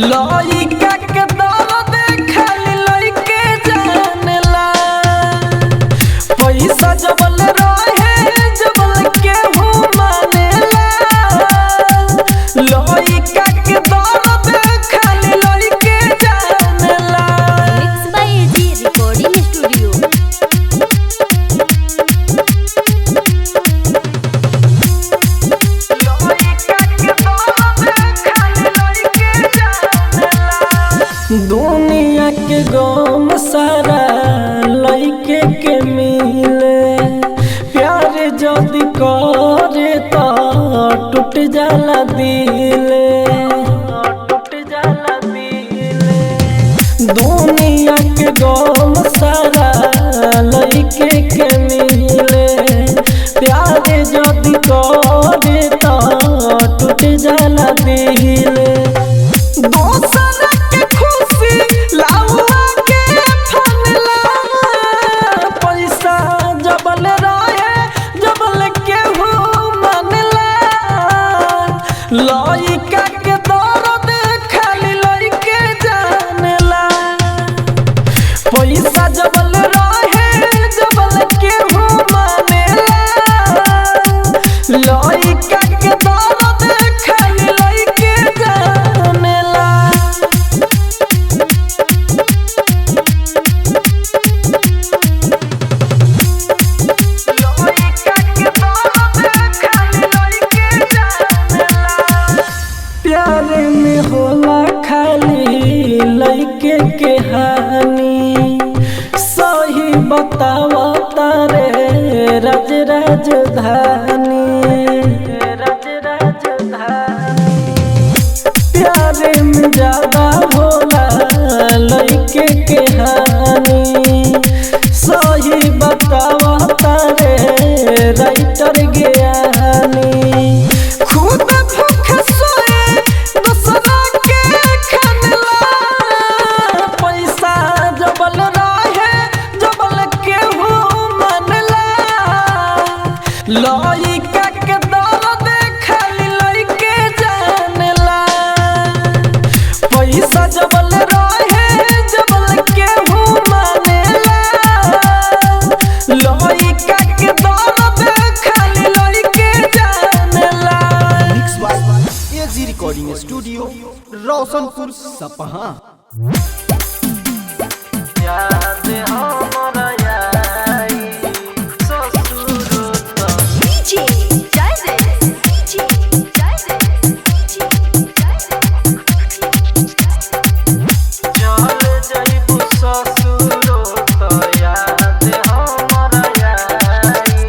लइका के दर्द खाली लइके जानेला। पैसा जबल रहे जबल केहू मानेला। लइका के दर्द खाली लइके जानेला। Mix by AG recording studio. दुनिया के गम सारा लइके के मिले। प्यार जदि करे तो टूट जाला दिले। दुनिया के गम सारा लइके के मिले। प्यार जदि करे तो टूट जाला दिले। दोसर के खुशी लाउआ के फनला। पैसा जबल रहे जबल केहू मानेला। लइका के दर्द खाली लइके जानेला। पैसा जबल रहे जबल केहू मानेला। लइका के दर्द खाली लइके जानेला। प्यार में होला खाली लइके के हानि। सही बतावा तारे राज राजधानी। प्यार में ज्यादा होला लइके के हानि। सही बतावा तारे राइटर ज्ञानी। खुद भूख सोए दूसरा के खनला। पैसा जबल रहे जबल केहू मानेला। लइका के दर्द खाली लइके जानेला। पैसा जबल रहे जबल केहू मानेला। लइका के दर्द खाली लइके जानेला। Mix by AG recording studio Roshanpur Sapaha. याद हमरा आई ससुर तो। डीजे जायदे डीजे जायदे डीजे चल जाइबू ससुर तो याद हमरा आई।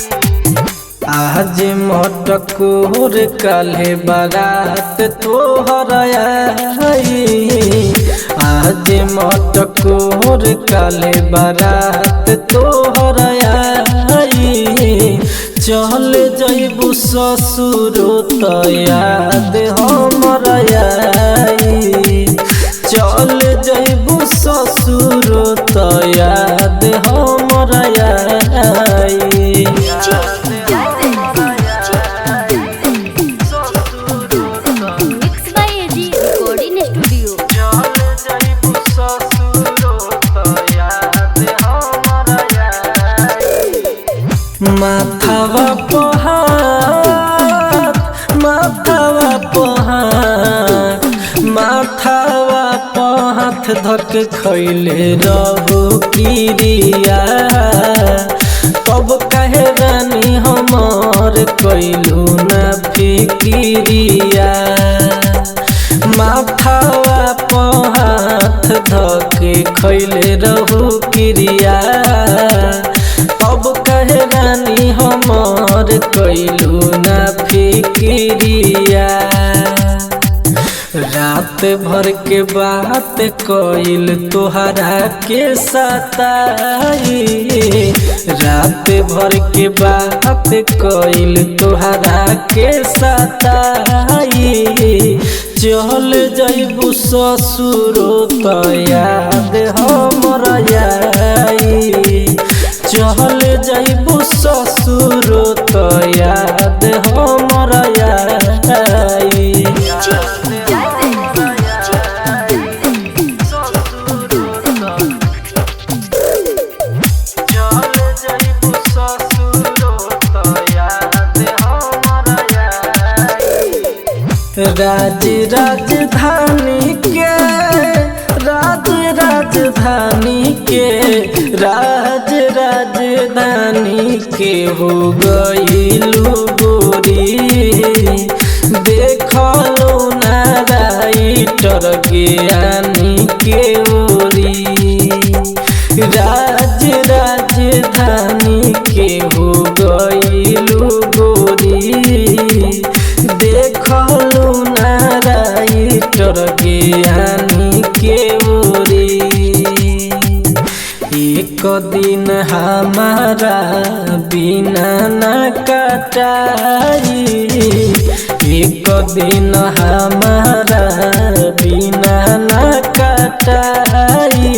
आज मटकोर काल्हे बारात तोहर आई। आज मटकोर काल्हे बारात तोहर आई। चल जाइबू ससुर तो याद हमरा आई। चल जाइबू ससुर तो याद हमरा आई। Mix by AG recording studio. माथावा पहाड़ माथावा पहाड़ माथावा पहाथ धक खैले रहू किरिया। तब कहे रानी हमर कैलू ना फिकिरिया। माथावा पहाथ धक खैले रहू किरिया। तब कहे रानी हमर कैलू ना फिकिरिया। रात भर के बात कइल तोहरा के सताई। रात भर के बात कइल तोहरा के सताई। चल जाइबू ससुर तो याद हमरा आई। चल जाइबू ससुर तो याद हमरा आई। राज राजधानी के राज राजधानी के राज राजधानी के हो गइलू गोरी देखलो ना राइटर ज्ञानी के ओरी राज राजधानी के हो गइलू गोरी देखलू ना राइटर ज्ञानी के ओरी एक दिन हमारा बिना न कटाई एक दिन हमारा बिना न कटाई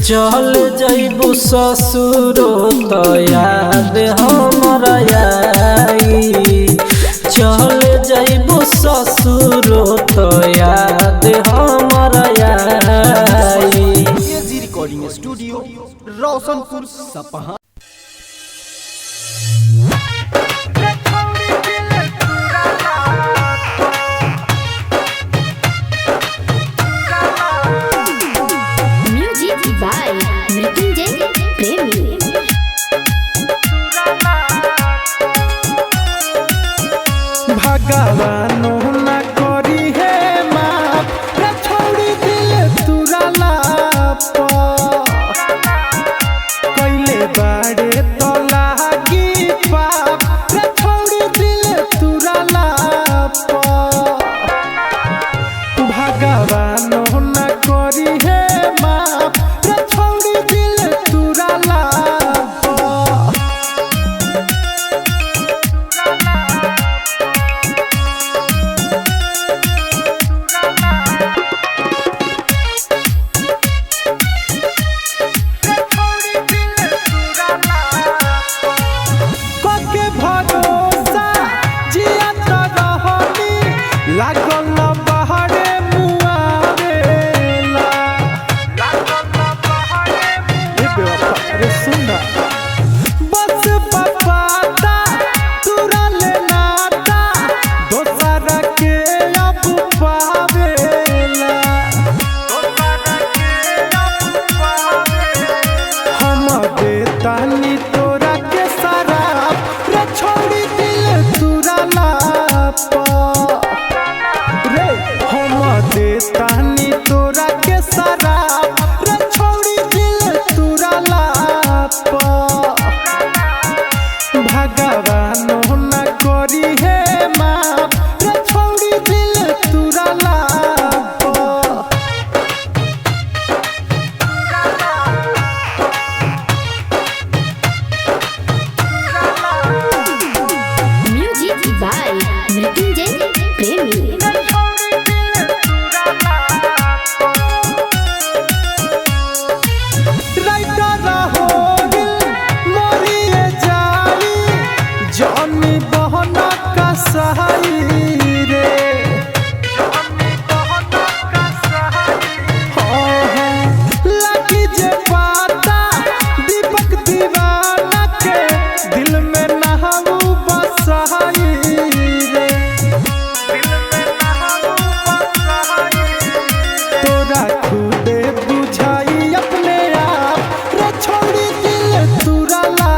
चल जइबू ससुरो तो याद हमरा आई चल जइबू ससुरो तो याद हमरा आई। AG recording studio Roshanpur Sapaha. Music by Mrityunjay प्रेमी। भगवानो ना करी है माफ रे छोड़ी दिल तुरला कैले बाड़े तो लागी पाप रे छोड़ी दिल तुरला भगवानो ना करी है माफ रे छोड़ी दिल तुरला के भरोसा जिया तो रहनी लागल न बहरे मुआवेला ए बेवफा रे सुना बस बपाता तुरा ले नाता दोसरा के अब पावेला हम देतानी तोरा के शराब रे छोड़ी दिल तुरला रे हम देतानी तोरा के शराब रे छोड़ी दिल तुरला भगवानो न करी है माफ रे छोड़ी दिल तुरला म्यूजिक बाय मृत्युंजय प्रेमी। राइटर हो दिल मोरिए जाई जॉनी बहना का सहाई रे लगी जे पाता दीपक दीवाना के दिल में नहाऊ बसहाई रे तोरा खुदे बुझाई अपने आप रे छोड़ी दिल तुरला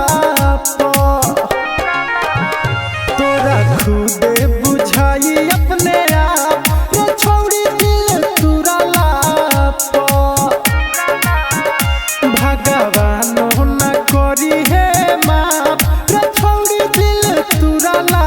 तोरा खुदे बुझाई अपने आप रे छोड़ी दिल तुरला भगवानो न करी है माफ रे छोड़ी दिल तुरला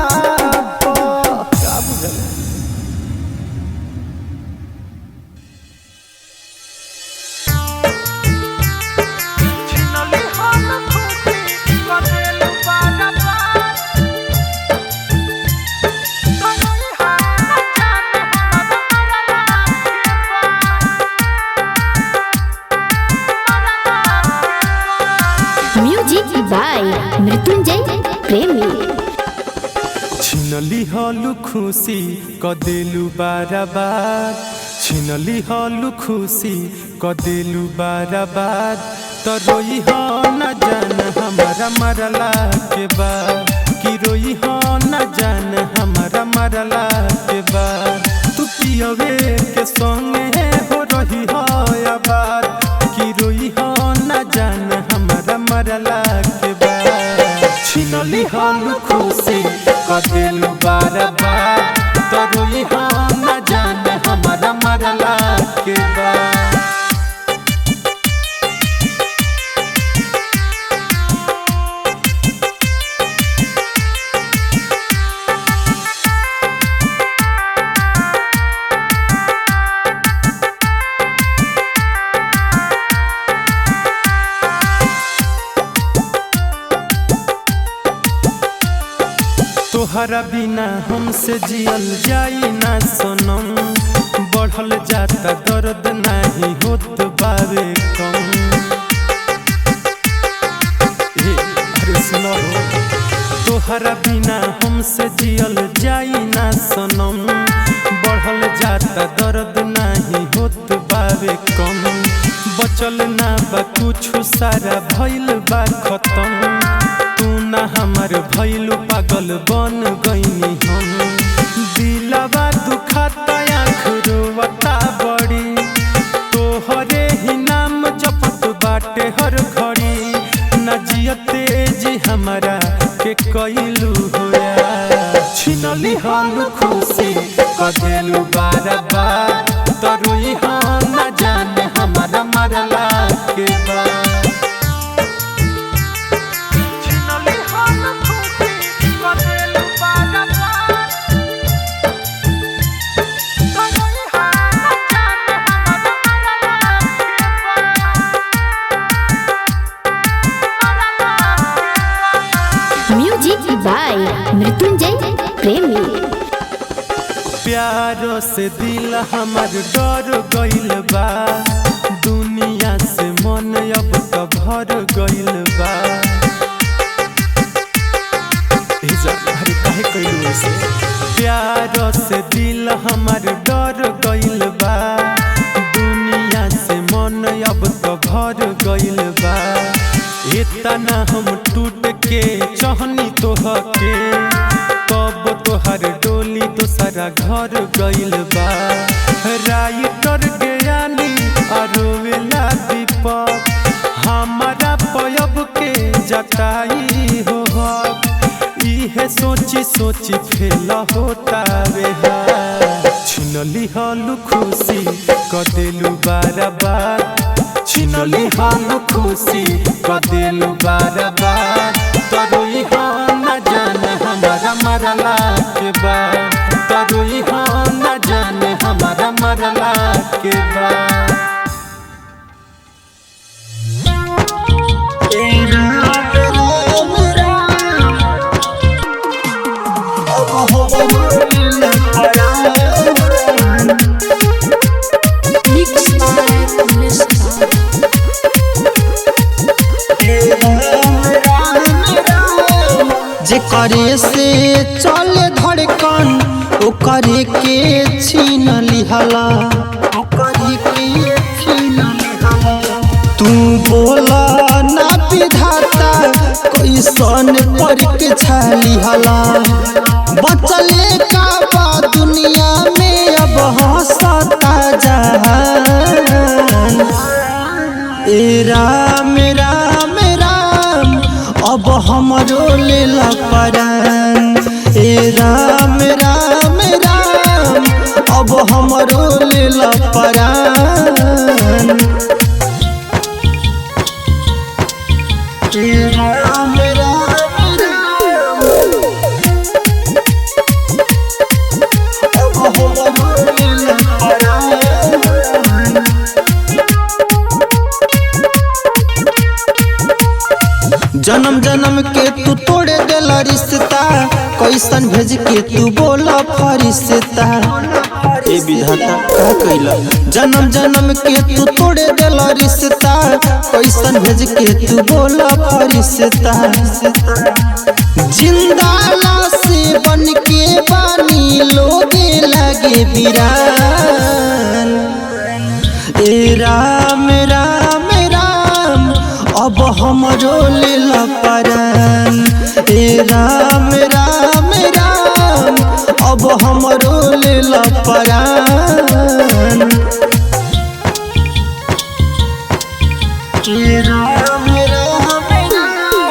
म्यूजिक बाय मृत्युंजय प्रेमी। छिनली हलु खुशी कदेलु बाराबार छिनली हलु खुशी कदेलु बाराबार तो रोई हो न जान हमारा मरला के बाद कि रोई हो न जान हमारा मरला के बाद लिहल खुशी कदेलू बार बार तरोई हम न जाने हमारा मरला के बाद। तोहरा बिना हमसे जियल जाई ना सोनम, बढ़ल जाता दर्द नहीं होत बावे कम। अरे सुनो, तोहरा बिना हमसे जियल जाई ना सोनम, बढ़ल जाता दर्द नहीं होत बावे कम। बचल ना बा कुछ सारा भइल बा खत्म, तू ना हमार भइलू पागल बन गईनी हम। दिलवा दुखाता आँख रोवता बड़ी, तोहरे ही नाम जपत बाटे हर घड़ी। न जियते जी हमारा के कइलू होया, छिनली हल खुशी कदेलू बार बार तरोई हम न जाने हमारा मरला के बाद। म्यूजिक बाय मृत्युंजय प्रेमी। प्यारो से दिल हमार डर गइल बा, दुनिया से मन अब तो भर गइल बा। अरे काहे कइलू ऐसे? प्यारो से दिल हमार डर गइल बा, दुनिया से मन अब तो भर गइल बा। इतना हम टूट के चाहनी तोहके, कब तोहर डोली तो सारा घर गइल बा। राइटर ज्ञानी अरोवेला दीपक, हमारा पयब के जटाई हो। इहे सोची सोची फेल होता वे, छिनली हलू खुशी कदेलू बार बार, छिनली हलू खुशी कदेलू बार बार तरोई हम न जाने हमारा मरला के बाद। तरोई हम न जाने हमारा मरला के बाद। जेकरे से चले धड़कन ओकरे के छीन लिहला, ओकरे के छीन लिहला। तू बोला ना विधाता कैसन परीक्षा लिहला, बचले का बा दुनिया में अब हंसता जहान। ए राम राम राम अब हमरो लेला परान। ए राम राम राम अब हमरो लेला परान। ए राम राम राम अब हमरो लेला परान। जन्म जन्म के तू तोड़े देला रिश्ता, कैसन भेज के तू बोला फरिश्ता। ए विधाता का कइला, जन्म जन्म के तू तोड़े देला रिश्ता, कैसन भेज के तू बोला फरिश्ता। जिंदा लाश बन के बानी लोगे लगे वीरान। ए राम राम राम अब हमरो लेला परान। ए राम राम राम अब हमरो लेला परान। ए राम राम राम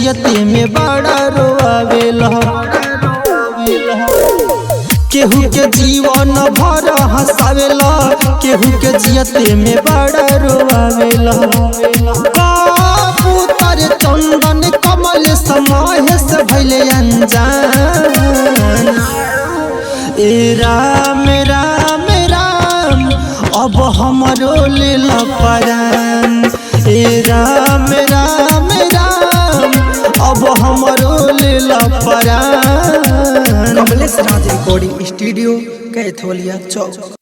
जियते में बड़ा रोआवेला। केहू के जीवन भर हंसावेला, केहू के जियते में बड़ा रोआवेला। कबूतर चंदन कमल समाह से भइले अनजान। ए राम राम राम अब हमरो लेला परान। ए राम राम राम अब हमरो लेला परान। Kamlesh Raj recording studio Kaitholia Chowk.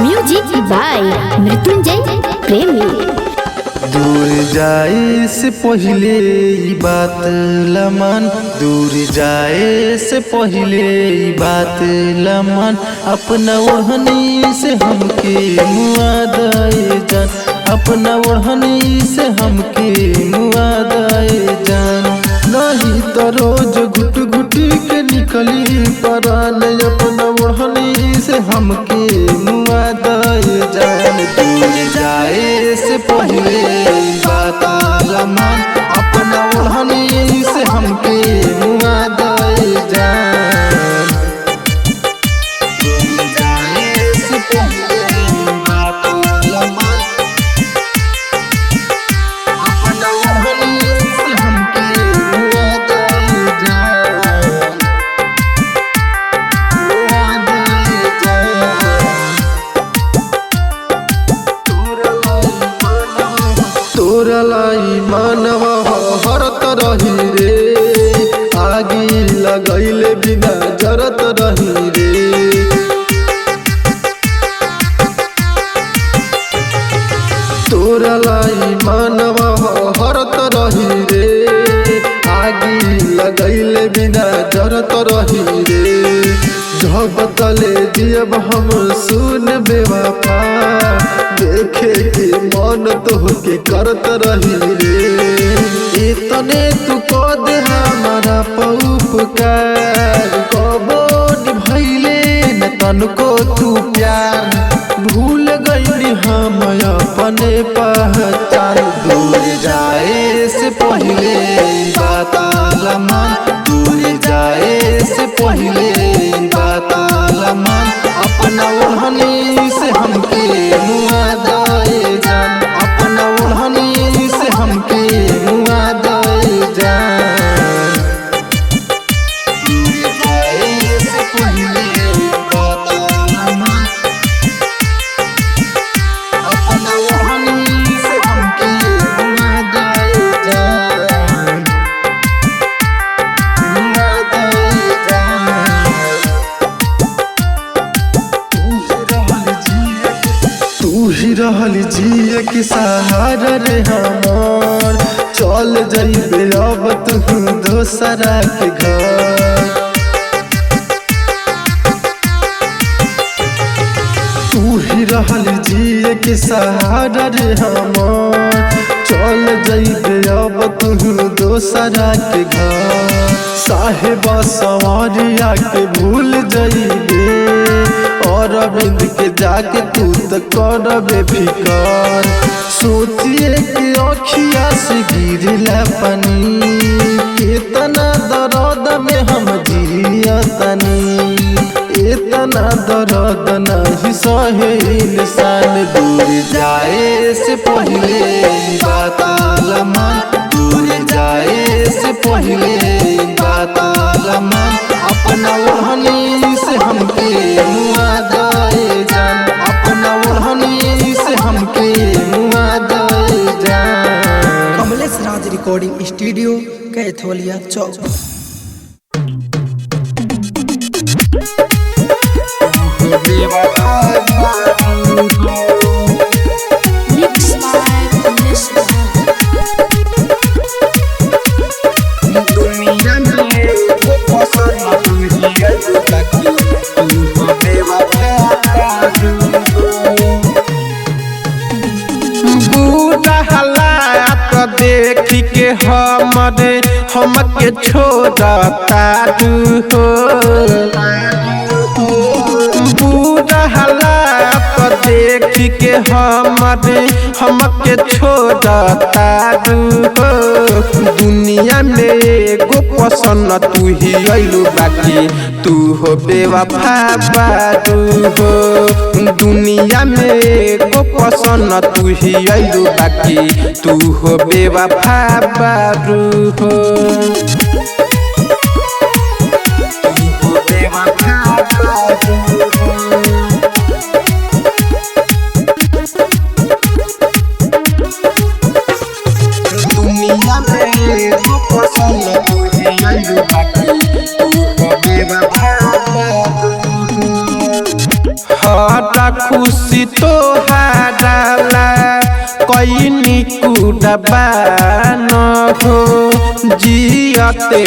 Music by Mrityunjay Premi. दूर जाए से पहले ई बात लमन, दूर जाए से पहले ई बात लमन, अपना ओढ़नी से हमके मुआ दे जान, अपना ओढ़नी से हमके मुआ दे जान। नहीं तो रोज घुट घुट के निकली परान, अपना ओढ़नी से हमके मुआ दे जान। दूर जाए से पहले बात लमन, अपना ओढ़नी से हमके मुआ दे जान। दूर जाए से पहले बात लमन, अपना ओढ़नी से हमके मुआ दे जान, मुआ दे जान। तोरा लाई मानवा हरत रही रे, आगी लगैले बिना जरत रही रे। तोरा लाई मानवा हरत रही रे, आगी लगैले बिना जरत रही रे। जब तले जियब हम सुन बेवफा, देखे के मन तोहके करत रही रे। इतने तू को दे हमारा पौपकार, कबो निभैले न तनको तू प्यार। भूल गईली हम अपने पहचान। दूर जाए से पहले बात लमन, दूर जाए से पहले बात लमन, अपना ओढ़नी से हमके मुआ दे जान, अपना ओढ़नी से हमके मुआ दे जान। दूर जाए से पहले बात लमन, अपना ओढ़नी से हमके मुआ दे जान, मुआ दे जान। तू ही रहल जिए के सहारा रे हमार, चल जइबे अब तू दोसरा के घर। तू ही रहल जिए के सहारा रे हमार, चल जइबे अब तू दोसरा के घर। साहेबा सवारिया के भूल जइबे, और अरविंद के जाके तू तो करबे फिकर। सोचिए कि अखिया से गिरला पानी, कितना दर्द में हम जियतनी। इतना दर्द नहीं सहे इंसान। दूर जाए से पहले बात लमन, दूर जाए से पहले बात लमन, अपना ओढ़नी से हमके मुआ दे जान, अपना ओढ़नी से हमके मुआ दे जान। कमलेश राज रिकॉर्डिंग स्टूडियो कैथोलिया चौक। बुरा हालात देख के हमके छोड़ता तू हो बुरा हालात देख के हमके छोड़ता तू हो दुनिया में एगो पसंद तू ही अइलू बाकी तू हो बेवफा बारू हो दुनिया में एगो पसंद तू ही अइलू बाकी तू हो बेवफा बारू हो दुनिया में एगो पसंद तू ही अइलू बाकी तू हो बेवफा हरा खुशी तो हाराला कोई निकुडबा न हो जियते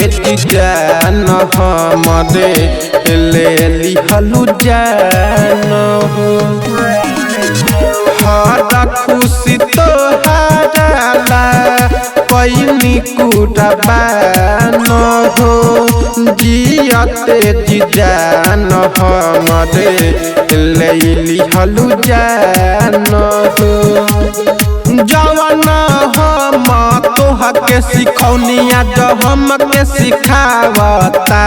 जान हमरे ले लिहलु जान हो हरा खुशी तो हाराला कोई निकुडबा न हो जियते जान हमरे ले लिहलु जान हो जवन हम तोहा के सिखौनिया जो हमके सिखावता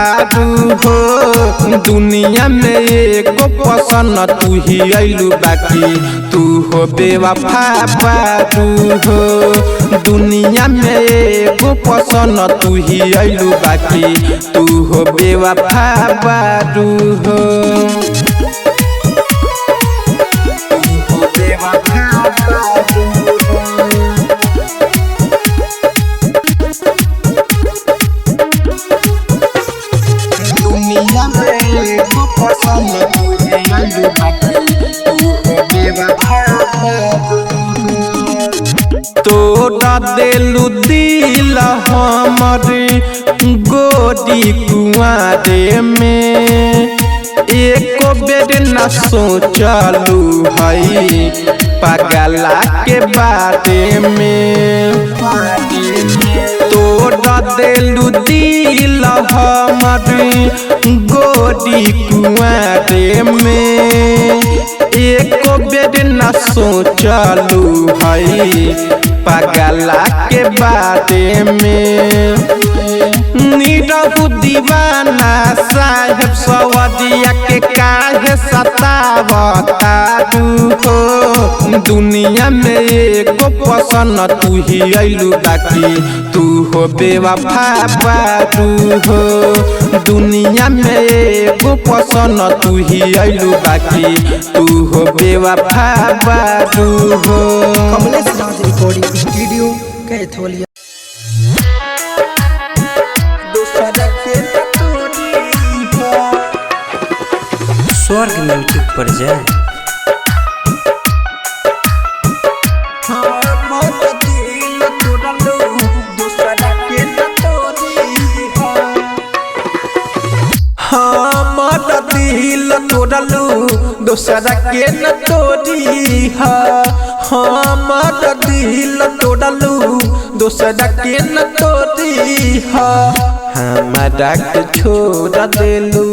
हो दुनिया में एगो पसंद तू ही अइलू बाकी तू हो बेवफा बारू हो दुनिया में एगो पसंद तू ही अइलू बाकी तू हो बेवफा बारू हो दुनिया में एगो पसंद तू ही अइलू बाकी तू हो बेवफा तोड़ा देलू दिल हमरे गोरी कुआरे में एको बेर न सोचलू हई पगला के बारे में तोड़ा देलू दिल हमरे गोरी कुआरे में एको बेर न सोचलू हई पगला के बारे में नीरहु दीवाना साहेब सवदिया के काहे सतावता हो दुनिया में एगो पसंद तू ही अइलू बाकी तू हो बेवफा बारू हो दुनिया में एगो पसंद तू ही अइलू बाकी तू हो बेवफा बारू हो कमलेश राज रिकॉर्डिंग स्टूडियो कैथोलिया स्वर्ग म्यूजिक पर जाए हमारा दिल तोड़लू दोसरा के न तोड़ी हमारा दिल तोड़लू दोसरा के न तोड़ी हमारा के छोड़ देलू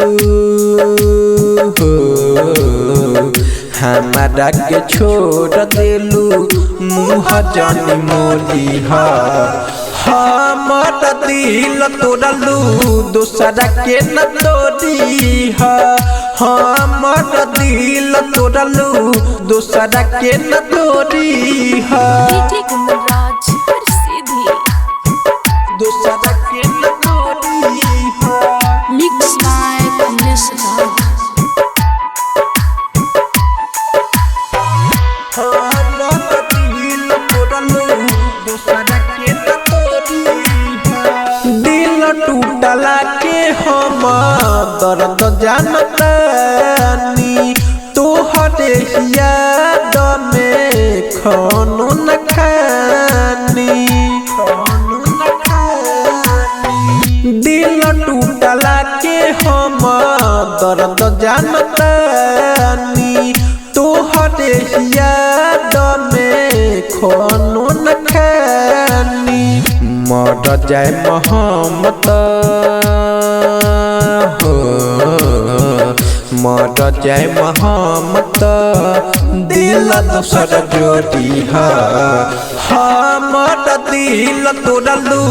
हमारा के छोड़ देलू मुँह जानी मोली हमारा दिल तोड़लू दोसरा के न तोड़ी हमारा दिल तोड़लू दोसरा के न तोड़ी दोसरा के न तोड़ी Mix by Kमलेश राज हमारा दिल तोड़लू दोसरा के न तोड़ी दिल टूटला के हम दर्द जानतानी तोहरे याद में खानो न खानी दिल टूटला के हम दर्द जानतानी तोहरे याद में खानो न खानी मर जाए मोहम्मत हो मर जाए मोहम्मत दिल दूसर जोड़ी है हमर दिल तोड़लू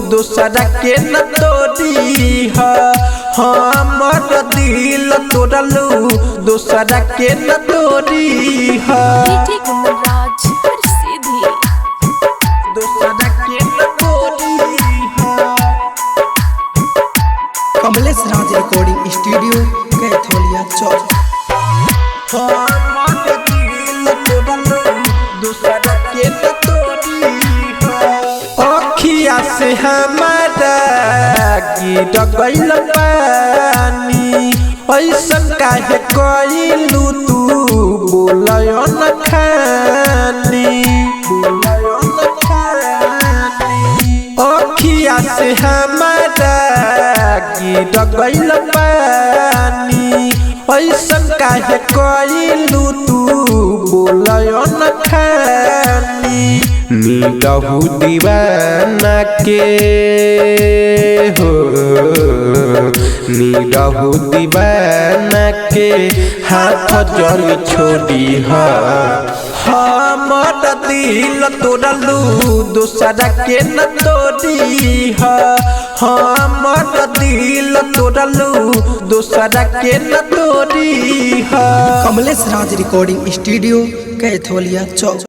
दूसरा के न तोड़ी है हमर दिल तोड़लू दूसरा के न तोड़ी है राज सीधी दूसरा के न तोड़ी है। कमलेश राज रिकॉर्डिंग स्टूडियो कैथोलिया चौक। हमर दिल तोड़लू दूसरा के न तोड़ी है अखिया से हमारा गिर गइल पानी ऐसन काहे कइलू तू बोलयो न खानी अखिया से हमारा गिर गइल पानी ऐसन काहे कइलू तू बोलयो न खानी निकहू दीवाना के हो निकहू दीवाना के हाथ जल छोड़ी है हमर दिल तोड़लू दूसरा के न तोड़ी है हमर दिल तोड़लू दूसरा के न तोड़ी है। Kamlesh Raj recording studio Kaitholia Chowk.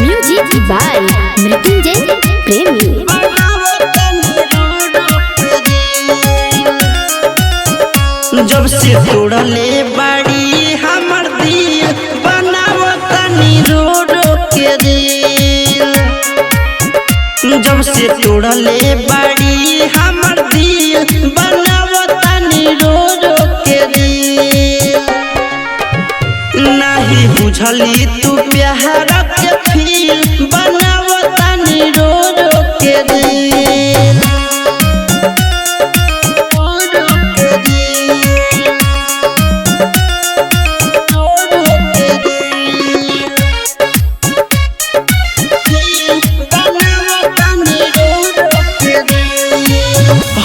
Music by Mrityunjay Premi. जब से तोड़ले बाड़ी हमर दिल बनावतनी रो रो के दिल जब से तोड़ले बाड़ी हमर दिल बनावतनी रो रो के दिल नहीं बुझली तू प्यार के फील बनावतनी रो रो के दिल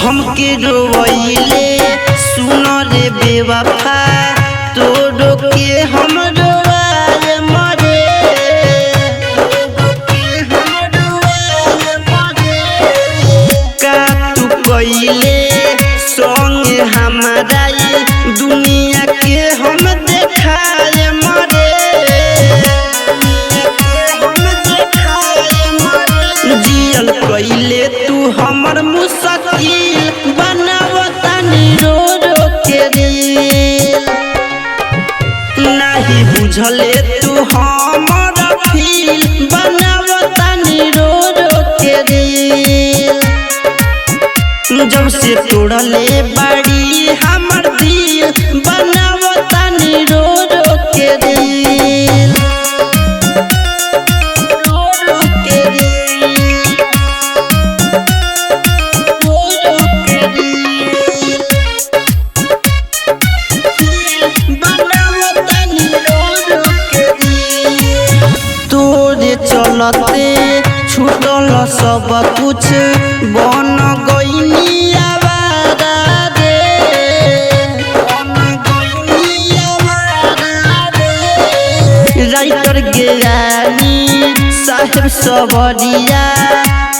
हमके रोइले सुन रे बेवफा तोड़ो के हम रोवाए मरे का तू कइले संग हमारा दुनिया के हम देखाए मरे जियल कइले तू हमर मुश्किल बनावतनी रो रो के दिल नहीं बुझले तू हमर फील बनावतनी रो रो के दिल जब से तोड़ले बाड़ी हमर दिल बनावतनी रो रो के दिल रो रो के दिल तोरे चलते छूटल सब कुछ बन गइनी आवारा रे राइटर ज्ञानी साहेब सबरिया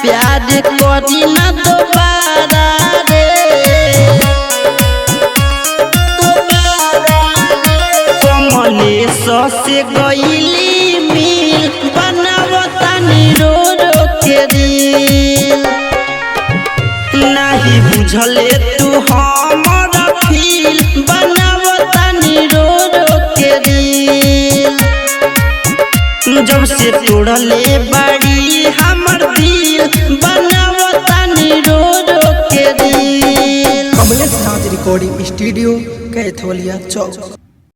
प्यार करी ना दोबारा रे कमलेश से गइली मिल बनावतनी रो रो के दिल नहीं बुझले तू हमर फील बनावतनी रो रो के दिल जब से तोड़ले बाड़ी हमर दिल बनावतनी रो रो के दिल। कमलेश राज रिकॉर्डिंग स्टूडियो कैथोलिया चौक।